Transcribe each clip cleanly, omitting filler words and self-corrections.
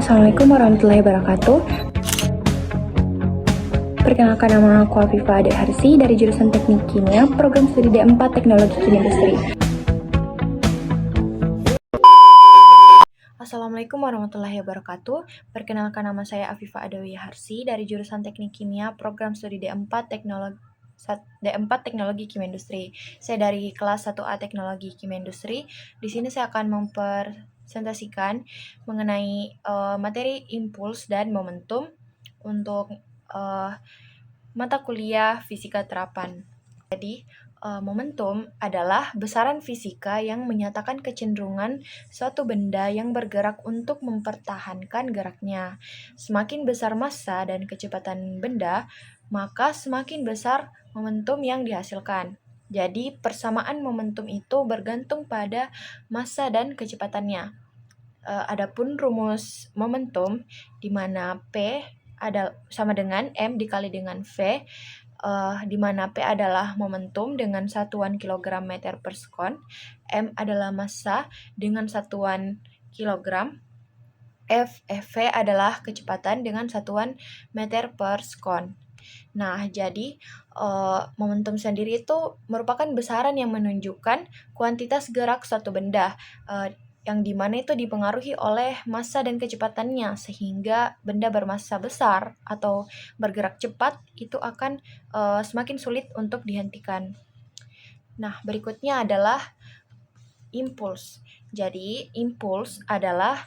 Assalamualaikum warahmatullahi wabarakatuh. Perkenalkan, nama aku Afifa Ade Harsi dari jurusan Teknik Kimia, program studi D4 Teknologi Kimia Industri. Assalamualaikum warahmatullahi wabarakatuh. Perkenalkan, nama saya Afifa Ade Harsi dari jurusan Teknik Kimia, program studi D4 Teknologi Kimia Industri. Saya dari kelas 1A Teknologi Kimia Industri. Di sini saya akan mempresentasikan mengenai materi impuls dan momentum untuk mata kuliah fisika terapan. Jadi, momentum adalah besaran fisika yang menyatakan kecenderungan suatu benda yang bergerak untuk mempertahankan geraknya. Semakin besar massa dan kecepatan benda, maka semakin besar momentum yang dihasilkan. Jadi, persamaan momentum itu bergantung pada massa dan kecepatannya. Adapun rumus momentum, di mana P sama dengan M dikali dengan V, di mana P adalah momentum dengan satuan kilogram meter per sekon, M adalah massa dengan satuan kilogram, V adalah kecepatan dengan satuan meter per sekon. Nah, jadi momentum sendiri itu merupakan besaran yang menunjukkan kuantitas gerak suatu benda, yang dimana itu dipengaruhi oleh massa dan kecepatannya, sehingga benda bermassa besar atau bergerak cepat itu akan semakin sulit untuk dihentikan. Nah, berikutnya adalah impuls. Jadi, impuls adalah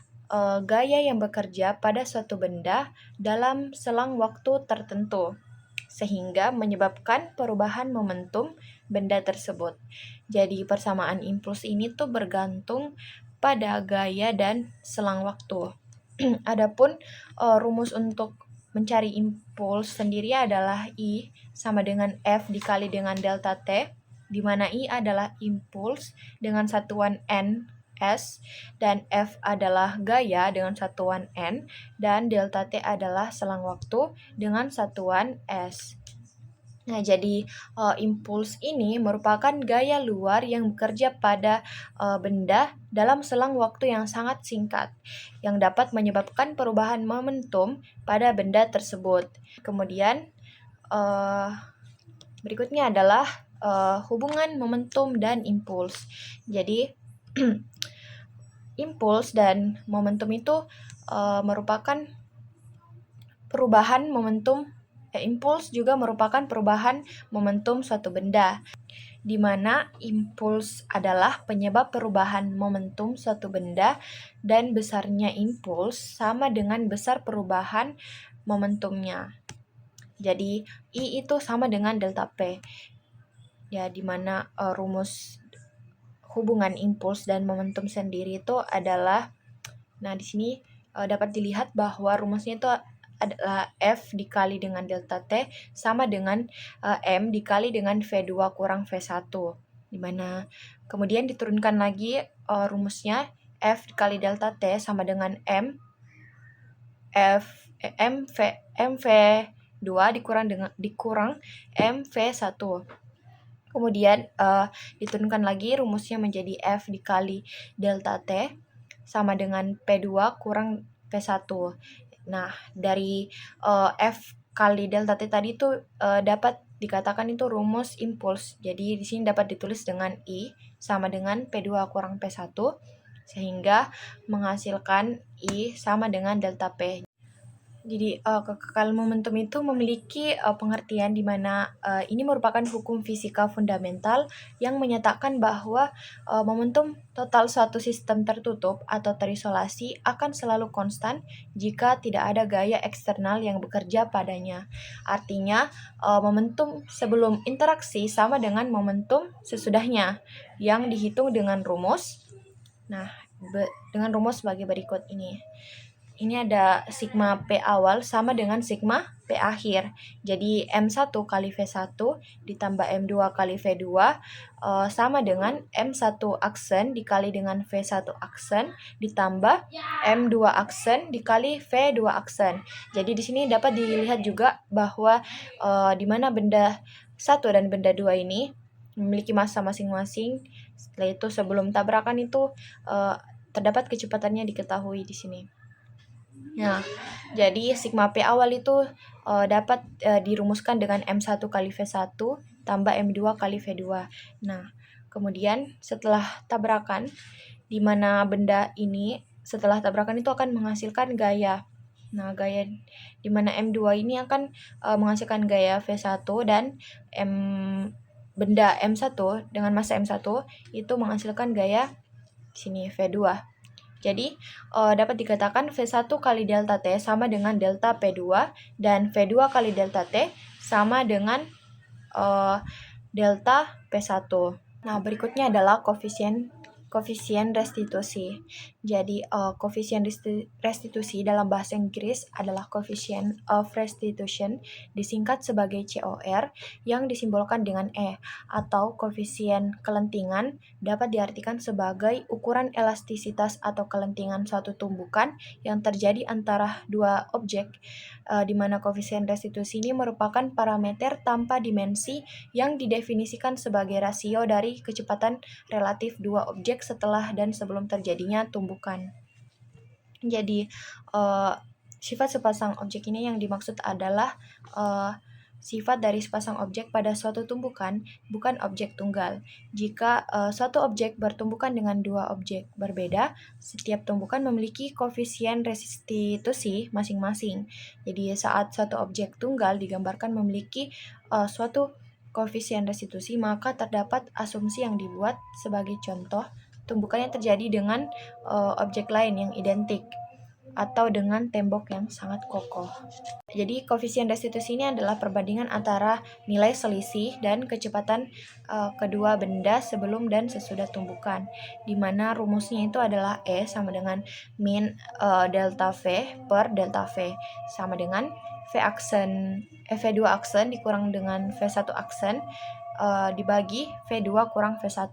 gaya yang bekerja pada suatu benda dalam selang waktu tertentu, sehingga menyebabkan perubahan momentum benda tersebut. Jadi, persamaan impuls ini tuh bergantung pada gaya dan selang waktu. Adapun rumus untuk mencari impuls sendiri adalah I sama dengan F dikali dengan delta T, di mana I adalah impuls dengan satuan N S, dan F adalah gaya dengan satuan N, dan delta T adalah selang waktu dengan satuan S. Nah, jadi impuls ini merupakan gaya luar yang bekerja pada benda dalam selang waktu yang sangat singkat, yang dapat menyebabkan perubahan momentum pada benda tersebut. Kemudian berikutnya adalah hubungan momentum dan impuls. Jadi impuls dan momentum itu merupakan perubahan momentum. Impuls juga merupakan perubahan momentum suatu benda, di mana impuls adalah penyebab perubahan momentum suatu benda, dan besarnya impuls sama dengan besar perubahan momentumnya. Jadi, I itu sama dengan delta P. Ya, di mana rumus hubungan impuls dan momentum sendiri itu adalah, nah di sini dapat dilihat bahwa rumusnya itu adalah F dikali dengan delta T sama dengan M dikali dengan V2 kurang V1, dimana kemudian diturunkan lagi rumusnya F dikali delta T sama dengan MV2 dikurang MV1. Kemudian diturunkan lagi rumusnya menjadi F dikali delta T sama dengan P2 kurang P1. Nah, dari F kali delta T tadi itu dapat dikatakan itu rumus impuls. Jadi di sini dapat ditulis dengan I sama dengan P2 kurang P1, sehingga menghasilkan I sama dengan delta P. Jadi kekekalan momentum itu memiliki pengertian di mana ini merupakan hukum fisika fundamental yang menyatakan bahwa momentum total suatu sistem tertutup atau terisolasi akan selalu konstan jika tidak ada gaya eksternal yang bekerja padanya. Artinya momentum sebelum interaksi sama dengan momentum sesudahnya, yang dihitung dengan rumus. Nah, dengan rumus sebagai berikut ini. Ini ada sigma P awal sama dengan sigma P akhir. Jadi M1 kali V1 ditambah M2 kali V2 sama dengan M1 aksen dikali dengan V1 aksen ditambah M2 aksen dikali V2 aksen. Jadi di sini dapat dilihat juga bahwa di mana benda 1 dan benda 2 ini memiliki massa masing-masing. Setelah itu sebelum tabrakan itu terdapat kecepatannya diketahui di sini. Nah, jadi sigma P awal itu dapat dirumuskan dengan M1 kali V1 tambah M2 kali V2. Nah, kemudian setelah tabrakan, di mana benda ini setelah tabrakan itu akan menghasilkan gaya. Nah, gaya di mana M2 ini akan menghasilkan gaya V1 dan benda M1 dengan massa M1 itu menghasilkan gaya sini V2. Jadi, dapat dikatakan V1 kali delta T sama dengan delta P2 dan V2 kali delta T sama dengan delta P1. Nah, berikutnya adalah koefisien restitusi. Jadi, koefisien restitusi dalam bahasa Inggris adalah coefficient of restitution, disingkat sebagai COR, yang disimbolkan dengan E, atau koefisien kelentingan dapat diartikan sebagai ukuran elastisitas atau kelentingan suatu tumbukan yang terjadi antara dua objek, di mana koefisien restitusi ini merupakan parameter tanpa dimensi yang didefinisikan sebagai rasio dari kecepatan relatif dua objek setelah dan sebelum terjadinya tumbukan. Jadi, sifat sepasang objek ini yang dimaksud adalah sifat dari sepasang objek pada suatu tumbukan, bukan objek tunggal. Jika suatu objek bertumbukan dengan dua objek berbeda, setiap tumbukan memiliki koefisien restitusi masing-masing. Jadi, saat satu objek tunggal digambarkan memiliki suatu koefisien restitusi, maka terdapat asumsi yang dibuat sebagai contoh tumbukan yang terjadi dengan objek lain yang identik atau dengan tembok yang sangat kokoh. Jadi koefisien restitusi ini adalah perbandingan antara nilai selisih dan kecepatan kedua benda sebelum dan sesudah tumbukan, di mana rumusnya itu adalah E sama dengan min delta V per delta V sama dengan V2 aksen dikurang dengan V1 aksen dibagi V2 kurang V1,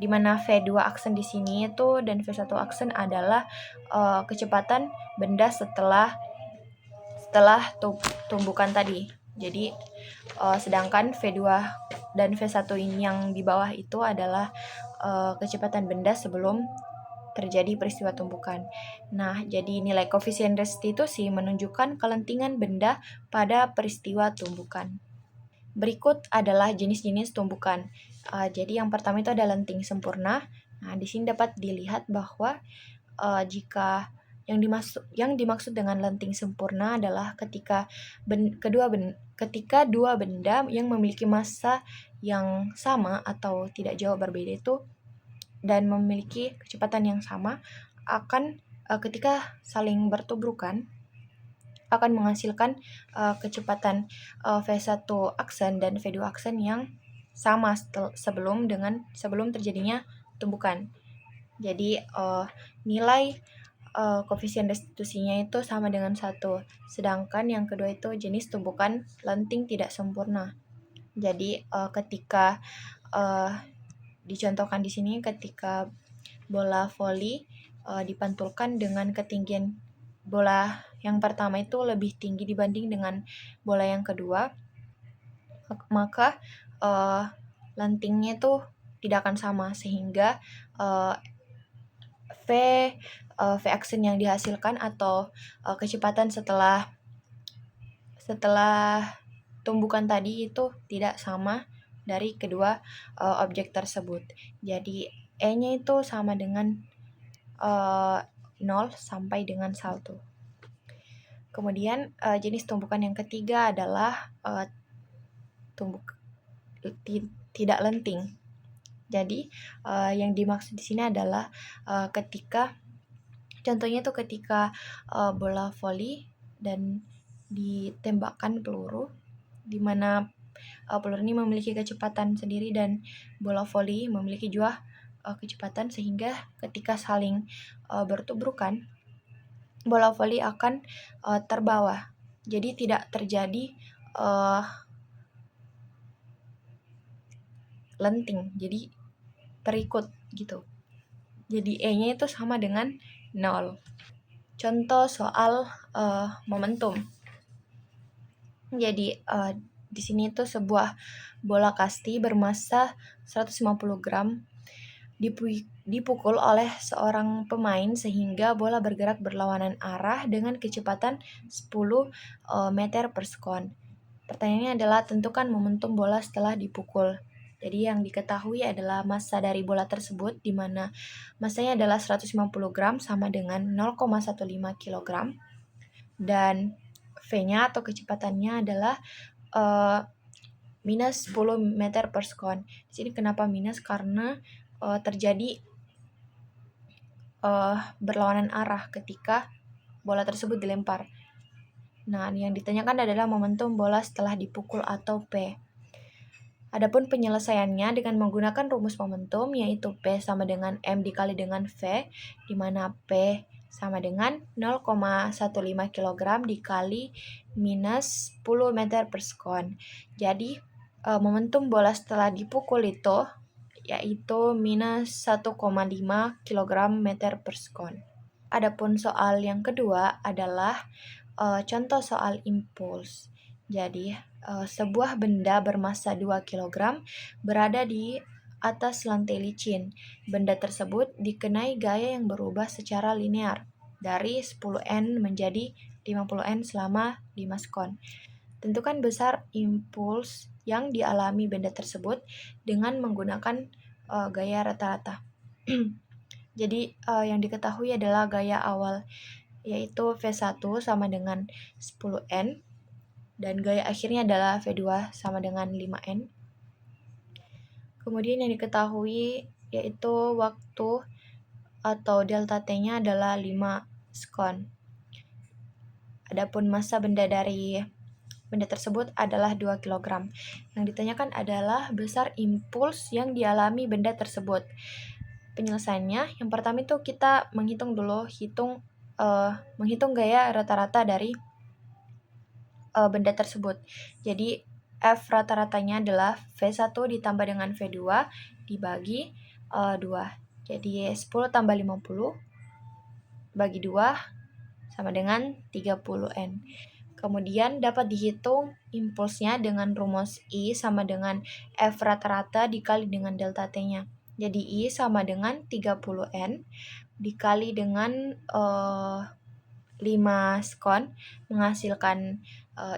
di mana V2 aksen di sini itu dan V1 aksen adalah kecepatan benda setelah tumbukan tadi. Jadi sedangkan V2 dan V1 ini yang di bawah itu adalah kecepatan benda sebelum terjadi peristiwa tumbukan. Nah, jadi nilai koefisien restitusi menunjukkan kelentingan benda pada peristiwa tumbukan. Berikut adalah jenis-jenis tumbukan. Jadi yang pertama itu ada lenting sempurna. Nah, di sini dapat dilihat bahwa jika yang dimaksud dengan lenting sempurna adalah ketika dua benda yang memiliki massa yang sama atau tidak jauh berbeda itu dan memiliki kecepatan yang sama akan ketika saling bertubrukan akan menghasilkan kecepatan V1 aksen dan V2 aksen yang sama sebelum terjadinya tumbukan. Jadi nilai koefisien restitusinya itu sama dengan 1. Sedangkan yang kedua itu jenis tumbukan lenting tidak sempurna. Jadi ketika dicontohkan di sini ketika bola voli dipantulkan dengan ketinggian bola yang pertama itu lebih tinggi dibanding dengan bola yang kedua, maka lentingnya itu tidak akan sama sehingga V aksen yang dihasilkan atau kecepatan setelah tumbukan tadi itu tidak sama dari kedua objek tersebut. Jadi E-nya itu sama dengan 0 sampai dengan 1. Kemudian jenis tumbukan yang ketiga adalah tidak lenting. Jadi yang dimaksud di sini adalah contohnya itu ketika bola voli dan ditembakkan peluru, di mana peluru ini memiliki kecepatan sendiri dan bola voli memiliki juga kecepatan, sehingga ketika saling bertubrukan bola voli akan terbawa. Jadi tidak terjadi lenting, jadi terikut gitu. Jadi E-nya itu sama dengan 0. Contoh soal momentum. Jadi di sini itu sebuah bola kasti bermassa 150 gram dipukul oleh seorang pemain sehingga bola bergerak berlawanan arah dengan kecepatan 10 meter per sekon. Pertanyaannya adalah tentukan momentum bola setelah dipukul. Jadi yang diketahui adalah massa dari bola tersebut, di mana massanya adalah 150 gram sama dengan 0,15 kg, dan V-nya atau kecepatannya adalah minus 10 meter per sekon. Di sini kenapa minus? Karena terjadi berlawanan arah ketika bola tersebut dilempar. Nah, yang ditanyakan adalah momentum bola setelah dipukul atau P. Adapun penyelesaiannya dengan menggunakan rumus momentum, yaitu P sama dengan M dikali dengan V, di mana P sama dengan 0,15 kg dikali minus 10 meter per sekon. Jadi, momentum bola setelah dipukul itu yaitu minus 1,5 kg meter per sekon. Adapun soal yang kedua adalah contoh soal impuls. Jadi, sebuah benda bermassa 2 kg berada di atas lantai licin. Benda tersebut dikenai gaya yang berubah secara linear dari 10N menjadi 50N selama 5 sekon. Tentukan besar impuls yang dialami benda tersebut dengan menggunakan gaya rata-rata. Jadi, yang diketahui adalah gaya awal, yaitu V1 sama dengan 10N, dan gaya akhirnya adalah V2 sama dengan 5N. Kemudian yang diketahui yaitu waktu atau delta T-nya adalah 5 sekon. Adapun massa benda dari benda tersebut adalah 2 kg. Yang ditanyakan adalah besar impuls yang dialami benda tersebut. Penyelesaiannya, yang pertama itu kita menghitung dulu, menghitung gaya rata-rata dari benda tersebut. Jadi F rata-ratanya adalah V1 ditambah dengan V2 dibagi 2. Jadi 10 tambah 50 bagi 2 sama dengan 30N. Kemudian dapat dihitung impulsnya dengan rumus I sama dengan F rata-rata dikali dengan delta T-nya. Jadi I sama dengan 30N dikali dengan 5 sekon menghasilkan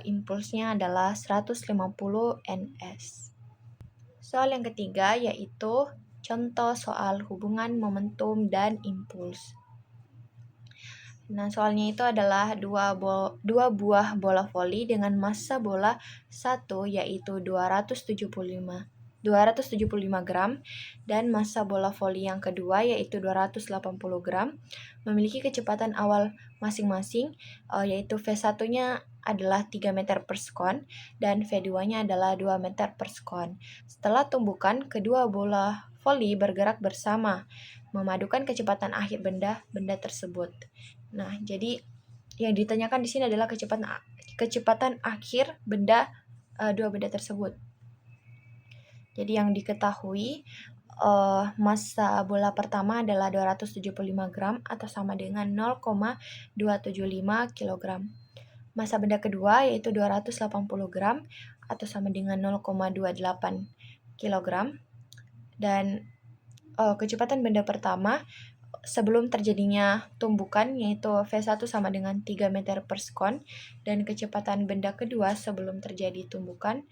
impulsnya adalah 150 ns. Soal yang ketiga yaitu contoh soal hubungan momentum dan impuls. Nah, soalnya itu adalah dua buah bola voli dengan massa bola 1 yaitu 275 gram dan massa bola voli yang kedua yaitu 280 gram memiliki kecepatan awal masing-masing yaitu V1-nya adalah 3 meter per sekon dan V2-nya adalah 2 meter per sekon. Setelah tumbukan, kedua bola voli bergerak bersama, memadukan kecepatan akhir benda tersebut. Nah, jadi yang ditanyakan di sini adalah kecepatan akhir dua benda tersebut. Jadi yang diketahui massa bola pertama adalah 275 gram atau sama dengan 0,275 kg. Massa benda kedua yaitu 280 gram atau sama dengan 0,28 kg. Dan kecepatan benda pertama sebelum terjadinya tumbukan yaitu V1 sama dengan 3 meter per sekon, dan kecepatan benda kedua sebelum terjadi tumbukan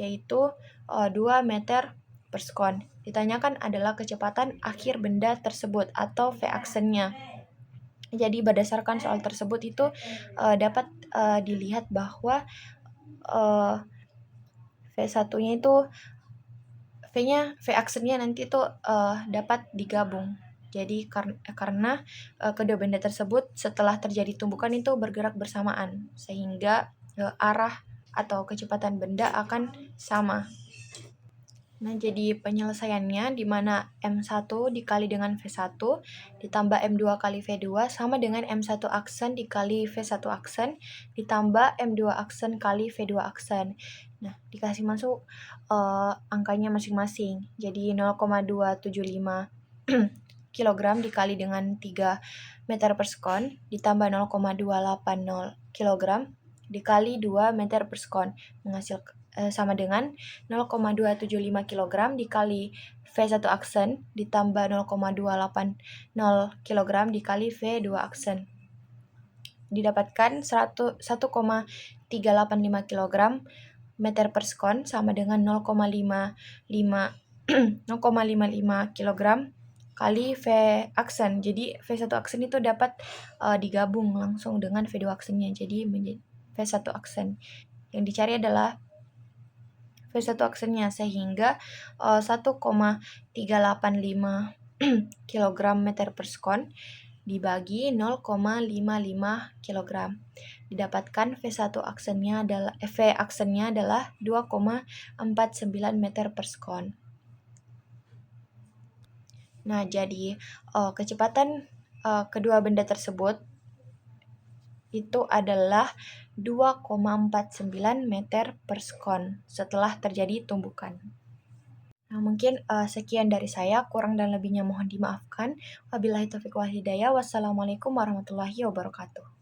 yaitu 2 meter per sekon. Ditanyakan adalah kecepatan akhir benda tersebut atau V-aksennya. Jadi berdasarkan soal tersebut itu dapat dilihat bahwa V1-nya itu V-aksennya nanti itu dapat digabung. Jadi karena kedua benda tersebut setelah terjadi tumbukan itu bergerak bersamaan, sehingga arah atau kecepatan benda akan sama. Nah, jadi penyelesaiannya di mana M1 dikali dengan V1 ditambah M2 kali V2 sama dengan M1 aksen dikali V1 aksen ditambah M2 aksen kali V2 aksen. Nah, dikasih masuk angkanya masing-masing. Jadi 0,275 kg dikali dengan 3 meter per sekon ditambah 0,280 kg dikali 2 meter per sekon menghasilkan sama dengan 0,275 kg dikali V1 aksen ditambah 0,280 kg dikali V2 aksen. Didapatkan 1,385 kg meter per sekon sama dengan 0,55 kg kali V aksen. Jadi V1 aksen itu dapat digabung langsung dengan V2 aksennya. Jadi menjadi V1 aksen. Yang dicari adalah V1 aksennya, sehingga 1,385 kg meter per sekon dibagi 0,55 kg. Didapatkan V1 aksennya adalah 2,49 meter per sekon. Nah, jadi kecepatan kedua benda tersebut itu adalah 2,49 meter per sekon setelah terjadi tumbukan. Nah, mungkin sekian dari saya, kurang dan lebihnya mohon dimaafkan. Wabillahi taufiq wal hidayah. Wassalamualaikum warahmatullahi wabarakatuh.